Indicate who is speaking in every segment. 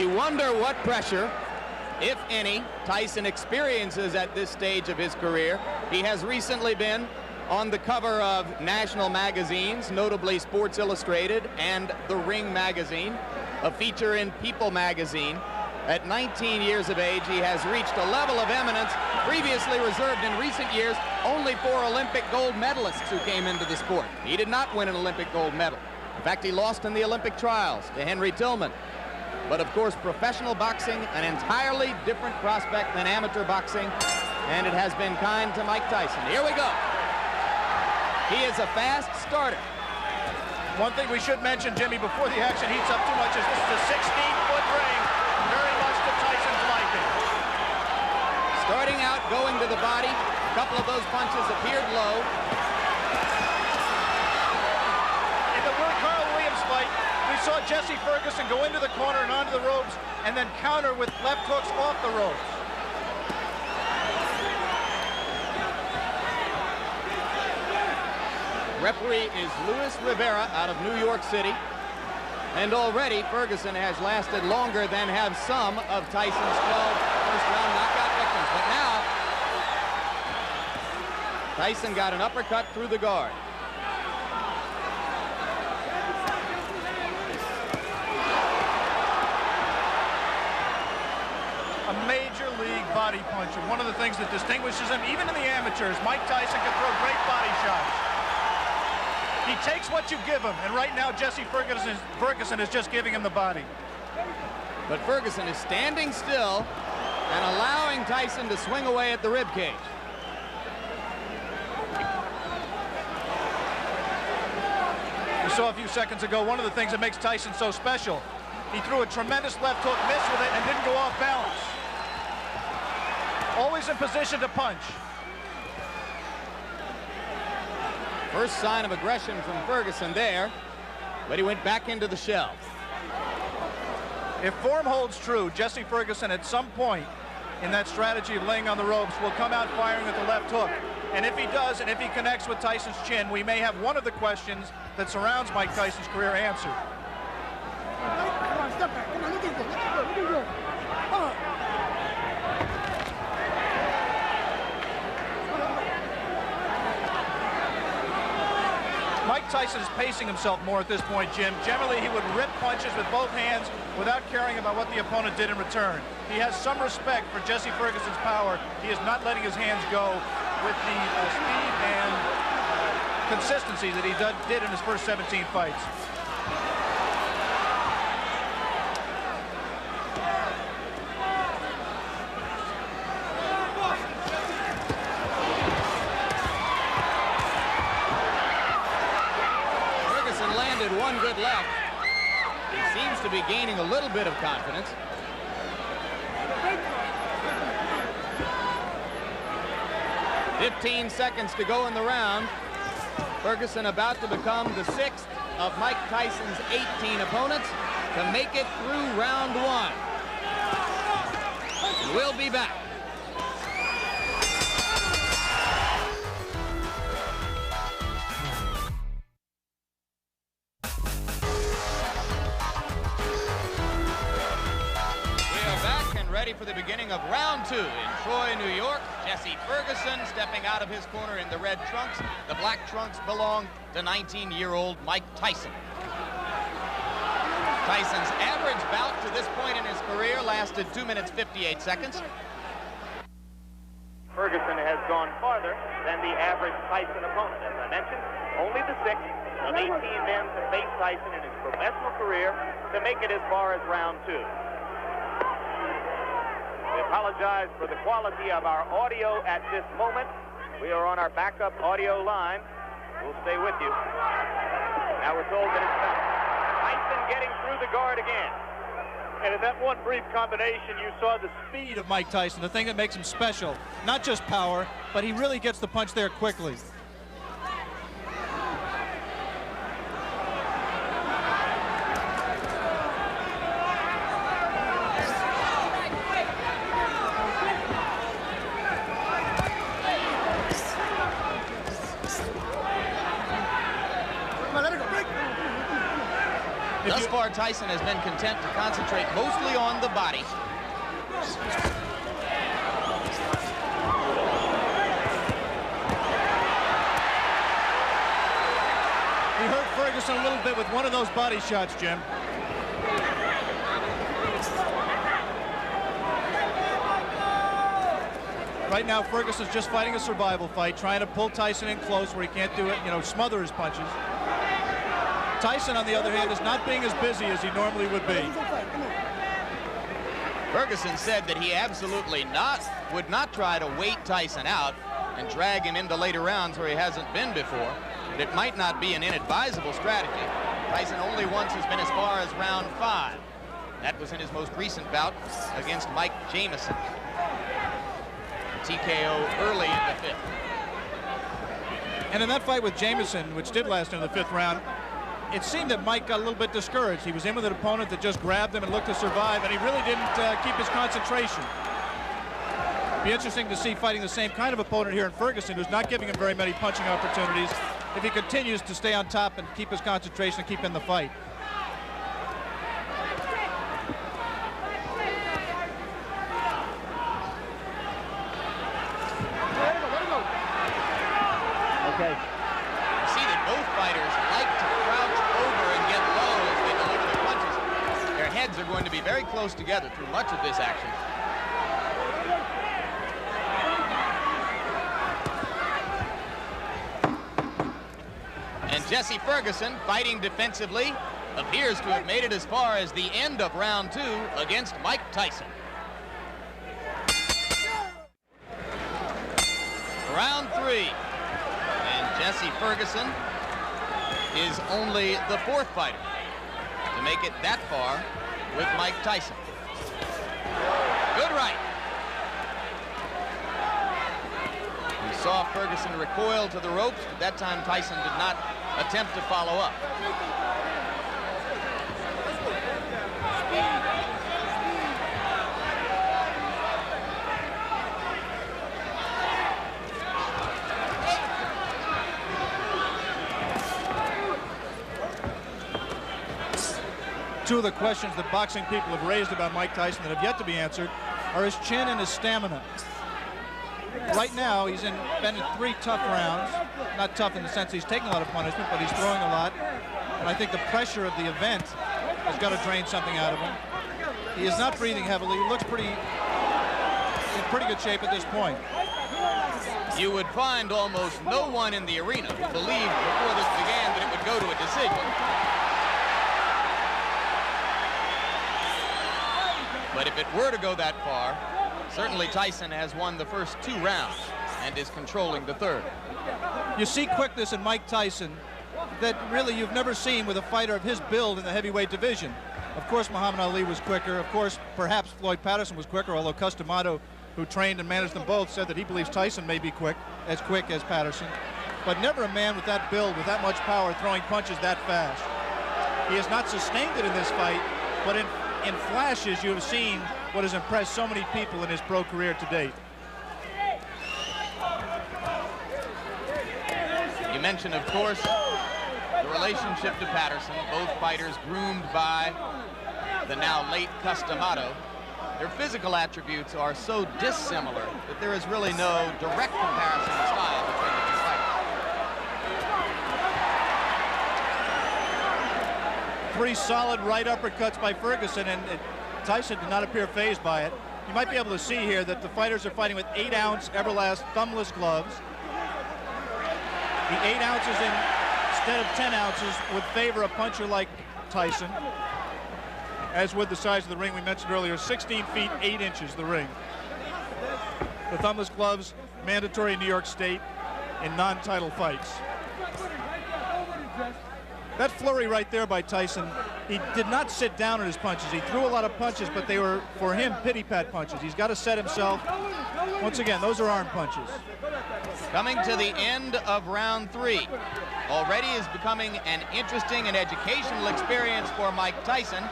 Speaker 1: You wonder what pressure, if any, Tyson experiences at this stage of his career. He has recently been on the cover of national magazines, notably Sports Illustrated and The Ring magazine, a feature in People magazine. At 19 years of age, he has reached a level of eminence previously reserved in recent years only for Olympic gold medalists who came into the sport. He did not win an Olympic gold medal. In fact, he lost in the Olympic trials to Henry Tillman. But of course, professional boxing, an entirely different prospect than amateur boxing, and it has been kind to Mike Tyson. Here we go. He is a fast starter.
Speaker 2: One thing we should mention, Jimmy, before the action heats up too much, is this is a 16-foot ring, very much to Tyson's liking.
Speaker 1: Starting out, going to the body. A couple of those punches appeared low.
Speaker 2: In the Carl Williams fight, we saw Jesse Ferguson go into the corner and onto the ropes and then counter with left hooks off the ropes.
Speaker 1: Referee is Luis Rivera out of New York City. And already Ferguson has lasted longer than have some of Tyson's 12 first-round knockout victims. But now, Tyson got an uppercut through the guard.
Speaker 2: A major league body puncher. One of the things that distinguishes him, even in the amateurs, Mike Tyson can throw great body shots. He takes what you give him, and right now Jesse Ferguson is just giving him the body.
Speaker 1: But Ferguson is standing still and allowing Tyson to swing away at the ribcage.
Speaker 2: We saw a few seconds ago one of the things that makes Tyson so special. He threw a tremendous left hook, missed with it, and didn't go off balance. Always in position to punch.
Speaker 1: First sign of aggression from Ferguson there, but he went back into the shell.
Speaker 2: If form holds true, Jesse Ferguson at some point in that strategy of laying on the ropes will come out firing with the left hook. And if he does, and if he connects with Tyson's chin, we may have one of the questions that surrounds Mike Tyson's career answered.
Speaker 3: Come on, step back. Come on, look at this. Look at this. Come on.
Speaker 2: Mike Tyson is pacing himself more at this point, Jim. Generally, he would rip punches with both hands without caring about what the opponent did in return. He has some respect for Jesse Ferguson's power. He is not letting his hands go with the speed and consistency that he did in his first 17 fights.
Speaker 1: One good left. He seems to be gaining a little bit of confidence. "15 seconds to go in the round. Ferguson about to become the 6th of Mike Tyson's 18 opponents to make it through round 1. We'll be back. Ready for the beginning of round 2 in Troy, New York. Jesse Ferguson stepping out of his corner in the red trunks. The black trunks belong to 19-year-old Mike Tyson. Tyson's average bout to this point in his career lasted 2 minutes 58 seconds.
Speaker 4: Ferguson has gone farther than the average Tyson opponent. As I mentioned, only the 6th of 18 men to face Tyson in his professional career to make it as far as round 2. We apologize for the quality of our audio at this moment. We are on our backup audio line. We'll stay with you. Now we're told that it's Tyson getting through the guard again.
Speaker 2: And in that one brief combination, you saw the speed of Mike Tyson, the thing that makes him special. Not just power, but he really gets the punch there quickly.
Speaker 1: Thus far, Tyson has been content to concentrate mostly on the body.
Speaker 2: He hurt Ferguson a little bit with one of those body shots, Jim. Right now, Ferguson's just fighting a survival fight, trying to pull Tyson in close where he can't do it, you know, smother his punches. Tyson, on the other hand, is not being as busy as he normally would be.
Speaker 1: Ferguson said that he absolutely would not try to wait Tyson out and drag him into later rounds where he hasn't been before. But it might not be an inadvisable strategy. Tyson only once has been as far as round 5. That was in his most recent bout against Mike Jamison. TKO early in the 5th.
Speaker 2: And in that fight with Jamison, which did last into the 5th round, it seemed that Mike got a little bit discouraged. He was in with an opponent that just grabbed him and looked to survive, and he really didn't keep his concentration. It'd be interesting to see fighting the same kind of opponent here in Ferguson, who's not giving him very many punching opportunities, if he continues to stay on top and keep his concentration and keep in the fight.
Speaker 1: Okay. You see that both fighters like to crouch over and get low as they deliver their punches. Their heads are going to be very close together through much of this action. And Jesse Ferguson, fighting defensively, appears to have made it as far as the end of round 2 against Mike Tyson. Round 3. Jesse Ferguson is only the 4th fighter to make it that far with Mike Tyson. Good right. We saw Ferguson recoil to the ropes, but that time Tyson did not attempt to follow up.
Speaker 2: Two of the questions that boxing people have raised about Mike Tyson that have yet to be answered are his chin and his stamina. Right now, he's been in 3 tough rounds. Not tough in the sense he's taking a lot of punishment, but he's throwing a lot. And I think the pressure of the event has got to drain something out of him. He is not breathing heavily. He looks in pretty good shape at this point.
Speaker 1: You would find almost no one in the arena who believed before this began that it would go to a decision. But if it were to go that far, certainly Tyson has won the first 2 rounds and is controlling the 3rd.
Speaker 2: You see quickness in Mike Tyson that really you've never seen with a fighter of his build in the heavyweight division. Of course, Muhammad Ali was quicker. Of course, perhaps Floyd Patterson was quicker, although Customato, who trained and managed them both, said that he believes Tyson may be quick as Patterson. But never a man with that build, with that much power, throwing punches that fast. He has not sustained it in this fight, but in flashes, you have seen what has impressed so many people in his pro career to date.
Speaker 1: You mentioned, of course, the relationship to Patterson. Both fighters groomed by the now late Customato. Their physical attributes are so dissimilar that there is really no direct comparison in style between the 2 fighters.
Speaker 2: 3 solid right uppercuts by Ferguson, and Tyson did not appear fazed by it. You might be able to see here that the fighters are fighting with 8-ounce Everlast thumbless gloves. The 8 ounces instead of 10 ounces would favor a puncher like Tyson, as with the size of the ring we mentioned earlier, 16 feet 8 inches the ring. The thumbless gloves mandatory in New York State in non-title fights. That flurry right there by Tyson, he did not sit down on his punches. He threw a lot of punches, but they were, for him, pity-pat punches. He's got to set himself. Once again, those are arm punches.
Speaker 1: Coming to the end of round 3. Already is becoming an interesting and educational experience for Mike Tyson,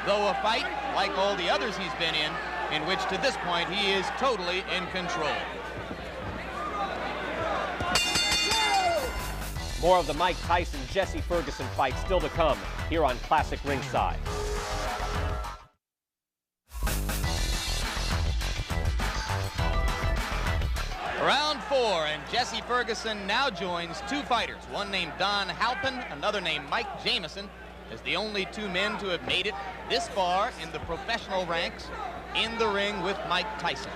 Speaker 1: though a fight, like all the others he's been in which to this point he is totally in control.
Speaker 5: More of the Mike Tyson-Jesse Ferguson fight still to come here on Classic Ringside.
Speaker 1: Round 4, and Jesse Ferguson now joins two fighters, one named Don Halpin, another named Mike Jamison, as the only two men to have made it this far in the professional ranks in the ring with Mike Tyson.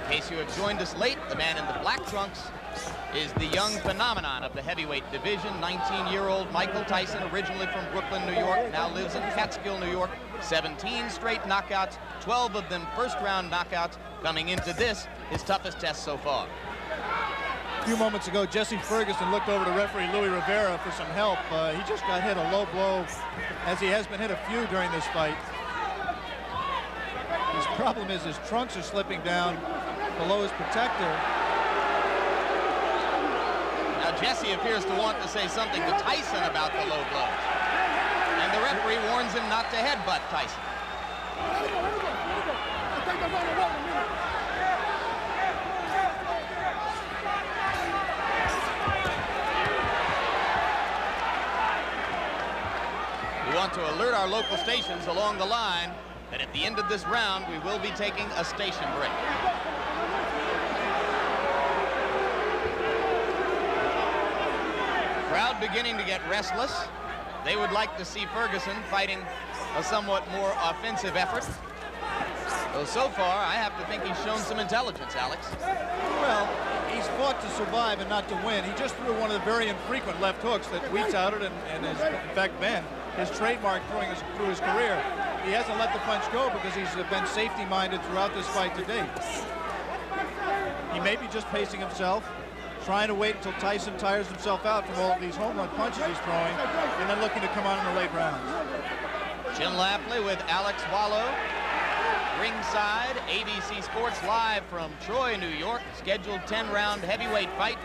Speaker 1: In case you have joined us late, the man in the black trunks is the young phenomenon of the heavyweight division, 19-year-old Michael Tyson, originally from Brooklyn, New York, now lives in Catskill, New York. 17 straight knockouts, 12 of them first-round knockouts, coming into this, his toughest test so far.
Speaker 2: A few moments ago, Jesse Ferguson looked over to referee Louis Rivera for some help. He just got hit a low blow, as he has been hit a few during this fight. His problem is his trunks are slipping down below his protector.
Speaker 1: Now Jesse appears to want to say something to Tyson about the low blows. And the referee warns him not to headbutt Tyson. We want to alert our local stations along the line that at the end of this round, we will be taking a station break. Crowd beginning to get restless. They would like to see Ferguson fighting a somewhat more offensive effort. So far, I have to think he's shown some intelligence, Alex.
Speaker 2: Well, he's fought to survive and not to win. He just threw one of the very infrequent left hooks that we touted and has, in fact, been his trademark through his career. He hasn't let the punch go because he's been safety-minded throughout this fight to date. He may be just pacing himself, trying to wait until Tyson tires himself out from all of these home run punches he's throwing, and then looking to come on in the late rounds.
Speaker 1: Jim Lapley with Alex Wallow. Ringside, ABC Sports live from Troy, New York. Scheduled 10-round heavyweight fight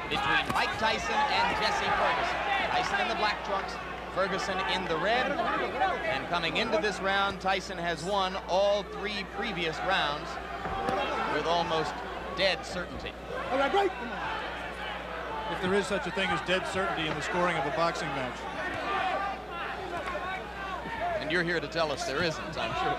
Speaker 1: between Mike Tyson and Jesse Ferguson. Tyson in the black trunks, Ferguson in the red. And coming into this round, Tyson has won all 3 previous rounds with almost dead certainty.
Speaker 2: If there is such a thing as dead certainty in the scoring of a boxing match.
Speaker 1: And you're here to tell us there isn't, I'm sure.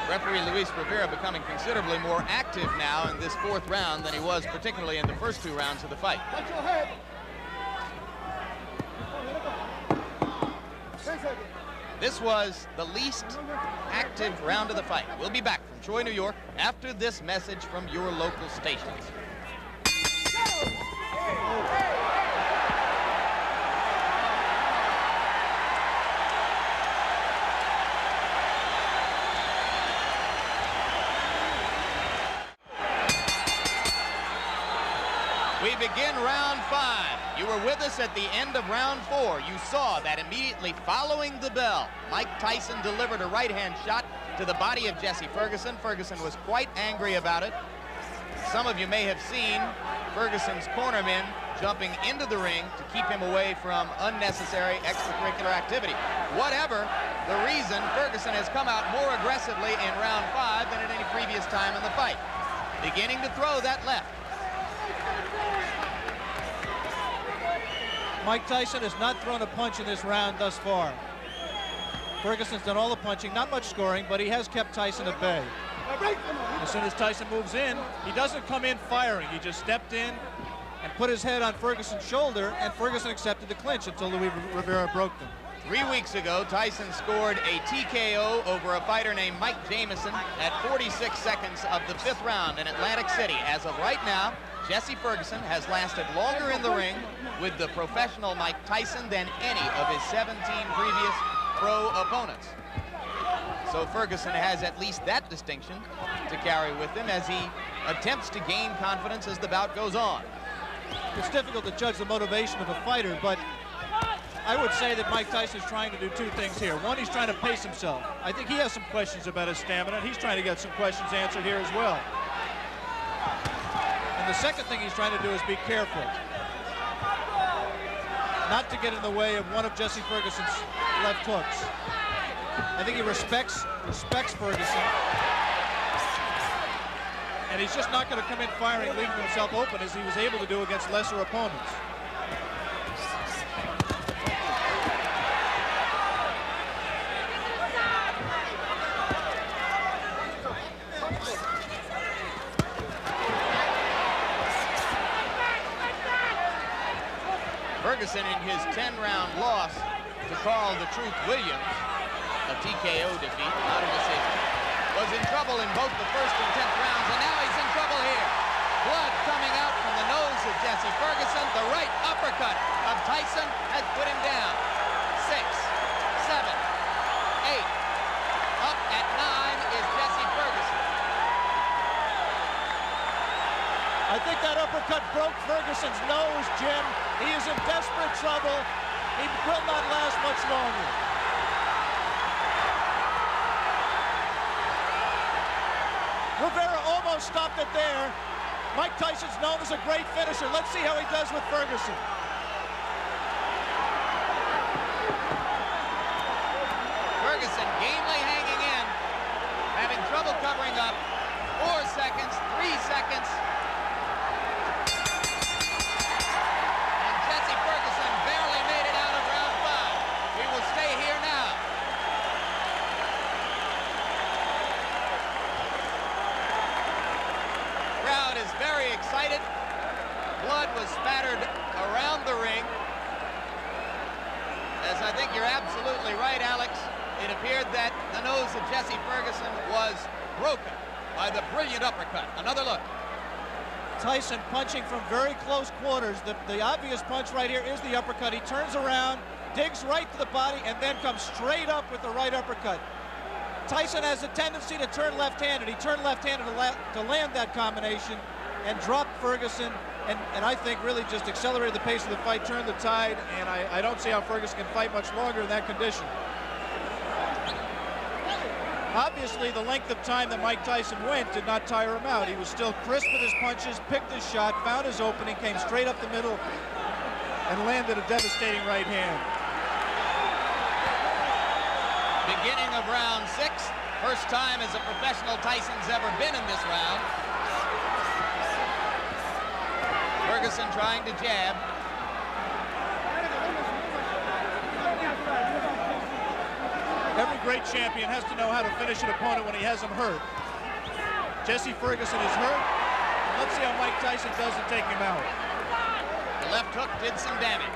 Speaker 1: Referee Luis Rivera becoming considerably more active now in this 4th round than he was particularly in the first 2 rounds of the fight. This was the least active round of the fight. We'll be back from Troy, New York after this message from your local stations. We begin round 5. You were with us at the end of round 4. You saw that immediately following the bell, Mike Tyson delivered a right-hand shot to the body of Jesse Ferguson. Ferguson was quite angry about it. Some of you may have seen Ferguson's cornermen jumping into the ring to keep him away from unnecessary extracurricular activity. Whatever the reason, Ferguson has come out more aggressively in round 5 than at any previous time in the fight. Beginning to throw that left.
Speaker 2: Mike Tyson has not thrown a punch in this round thus far. Ferguson's done all the punching, not much scoring, but he has kept Tyson at bay. As soon as Tyson moves in, he doesn't come in firing. He just stepped in and put his head on Ferguson's shoulder, and Ferguson accepted the clinch until Louis Rivera broke them.
Speaker 1: 3 weeks ago, Tyson scored a TKO over a fighter named Mike Jamison at 46 seconds of the 5th round in Atlantic City. As of right now, Jesse Ferguson has lasted longer in the ring with the professional Mike Tyson than any of his 17 previous pro opponents. So Ferguson has at least that distinction to carry with him as he attempts to gain confidence as the bout goes on.
Speaker 2: It's difficult to judge the motivation of a fighter, but I would say that Mike Tyson is trying to do 2 things here. One, he's trying to pace himself. I think he has some questions about his stamina, and he's trying to get some questions answered here as well. And the second thing he's trying to do is be careful. not to get in the way of one of Jesse Ferguson's left hooks. I think he respects Ferguson. And he's just not going to come in firing, leaving himself open as he was able to do against lesser opponents.
Speaker 1: Ferguson, in his 10-round loss to Carl the Truth Williams, a TKO defeat, not a decision, was in trouble in both the first and 10th rounds, and now he's in trouble here. Blood coming out from the nose of Jesse Ferguson. The right uppercut of Tyson has put him down. 6, 7, 8. Up at 9 is Jesse Ferguson.
Speaker 2: I think that uppercut broke Ferguson's nose, Jim. He is in desperate trouble. He will not last much longer. Rivera almost stopped it there. Mike Tyson's known as a great finisher. Let's see how he does with Ferguson.
Speaker 1: Ferguson gamely hanging in, having trouble covering up. 4 seconds, 3 seconds. And Jesse Ferguson barely made it out of round 5. He will stay here now. Crowd is very excited. Blood was spattered around the ring. As I think you're absolutely right, Alex. It appeared that the nose of Jesse Ferguson was broken by the brilliant uppercut. Another look.
Speaker 2: Tyson punching from very close quarters. The obvious punch right here is the uppercut. He turns around, digs right to the body, and then comes straight up with the right uppercut. Tyson has a tendency to turn left-handed. He turned left-handed to land that combination and dropped Ferguson, and I think really just accelerated the pace of the fight, turned the tide, and I don't see how Ferguson can fight much longer in that condition. Obviously, the length of time that Mike Tyson went did not tire him out. He was still crisp with his punches, picked his shot, found his opening, came straight up the middle, and landed a devastating right hand.
Speaker 1: Beginning of round 6. First time as a professional Tyson's ever been in this round. Ferguson trying to jab.
Speaker 2: Every great champion has to know how to finish an opponent when he has him hurt. Jesse Ferguson is hurt. Let's see how Mike Tyson does to take him out.
Speaker 1: The left hook did some damage.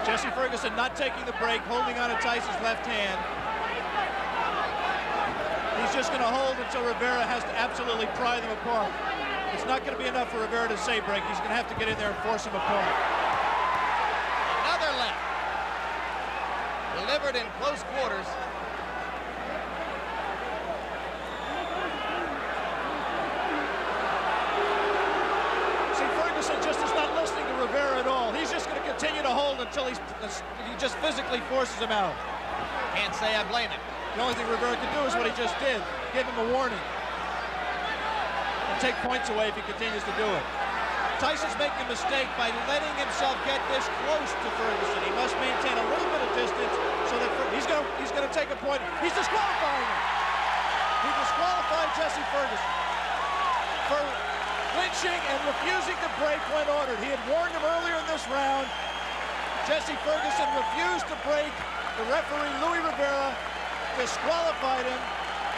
Speaker 2: Jesse Ferguson not taking the break, holding on to Tyson's left hand. He's just going to hold until Rivera has to absolutely pry them apart. It's not going to be enough for Rivera to say break. He's going to have to get in there and force him apart.
Speaker 1: Another left. Delivered in close quarters.
Speaker 2: See, Ferguson just is not listening to Rivera at all. He's just going to continue to hold until he just physically forces him out.
Speaker 1: Can't say I blame him.
Speaker 2: The only thing Rivera can do is what he just did. Give him a warning. And take points away if he continues to do it. Tyson's making a mistake by letting himself get this close to Ferguson. He must maintain a little bit of distance so that he's going to take a point. He's disqualifying him. He disqualified Jesse Ferguson for clinching and refusing to break when ordered. He had warned him earlier in this round. Jesse Ferguson refused to break. The referee, Louis Rivera, disqualified him.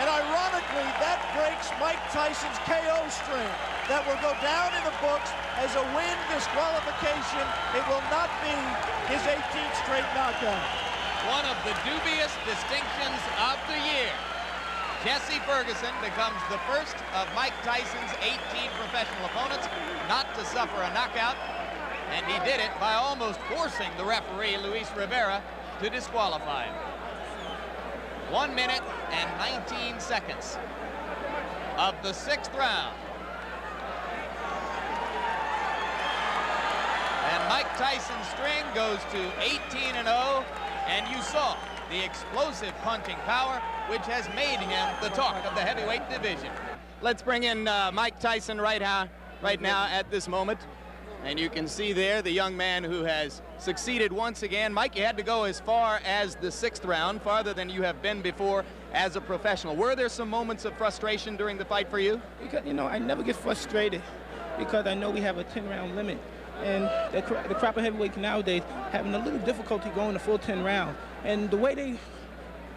Speaker 2: And ironically, that breaks Mike Tyson's KO string. That will go down in the books as a win disqualification. It will not be his 18th straight knockout.
Speaker 1: One of the dubious distinctions of the year. Jesse Ferguson becomes the first of Mike Tyson's 18 professional opponents not to suffer a knockout, and he did it by almost forcing the referee, Luis Rivera, to disqualify him. 1 minute and 19 seconds of the 6th round. And Mike Tyson's string goes to 18-0, and you saw the explosive punching power, which has made him the talk of the heavyweight division. Let's bring in Mike Tyson right now at this moment. And you can see there the young man who has succeeded once again. Mike, you had to go as far as the 6th round, farther than you have been before as a professional. Were there some moments of frustration during the fight for you?
Speaker 6: Because, you know, I never get frustrated because I know we have a 10-round limit. And the crop of heavyweights nowadays having a little difficulty going the full 10 rounds. And the way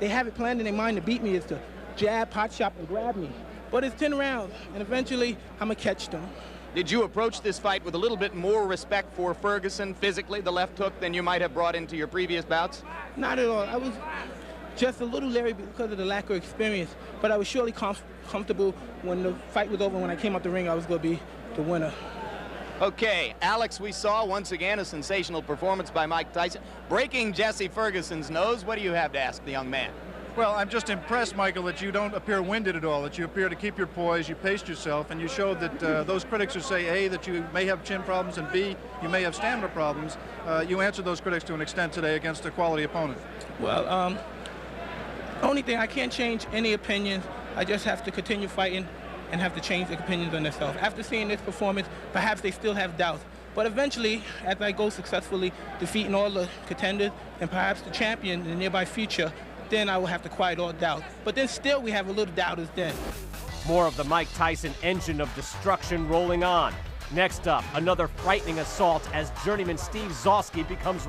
Speaker 6: they have it planned in their mind to beat me is to jab, pot shot, and grab me. But it's 10 rounds, and eventually I'm going to catch them.
Speaker 1: Did you approach this fight with a little bit more respect for Ferguson physically, the left hook, than you might have brought into your previous bouts?
Speaker 6: Not at all. I was just a little leery because of the lack of experience, but I was surely comfortable when the fight was over. When I came out the ring, I was going to be the winner.
Speaker 1: Okay, Alex, we saw once again a sensational performance by Mike Tyson, breaking Jesse Ferguson's nose. What do you have to ask the young man?
Speaker 2: Well, I'm just impressed, Michael, that you don't appear winded at all, that you appear to keep your poise, you paced yourself, and you showed that those critics who say, A, that you may have chin problems, and B, you may have stamina problems, you answered those critics to an extent today against a quality opponent.
Speaker 6: Well, only thing, I can't change any opinions. I just have to continue fighting and have to change their opinions on themselves. After seeing this performance, perhaps they still have doubts. But eventually, as I go successfully defeating all the contenders and perhaps the champion in the nearby future, then I will have to quiet all doubt. But then still we have a little doubters then.
Speaker 5: More of the Mike Tyson engine of destruction rolling on. Next up, another frightening assault as journeyman Steve Zosky becomes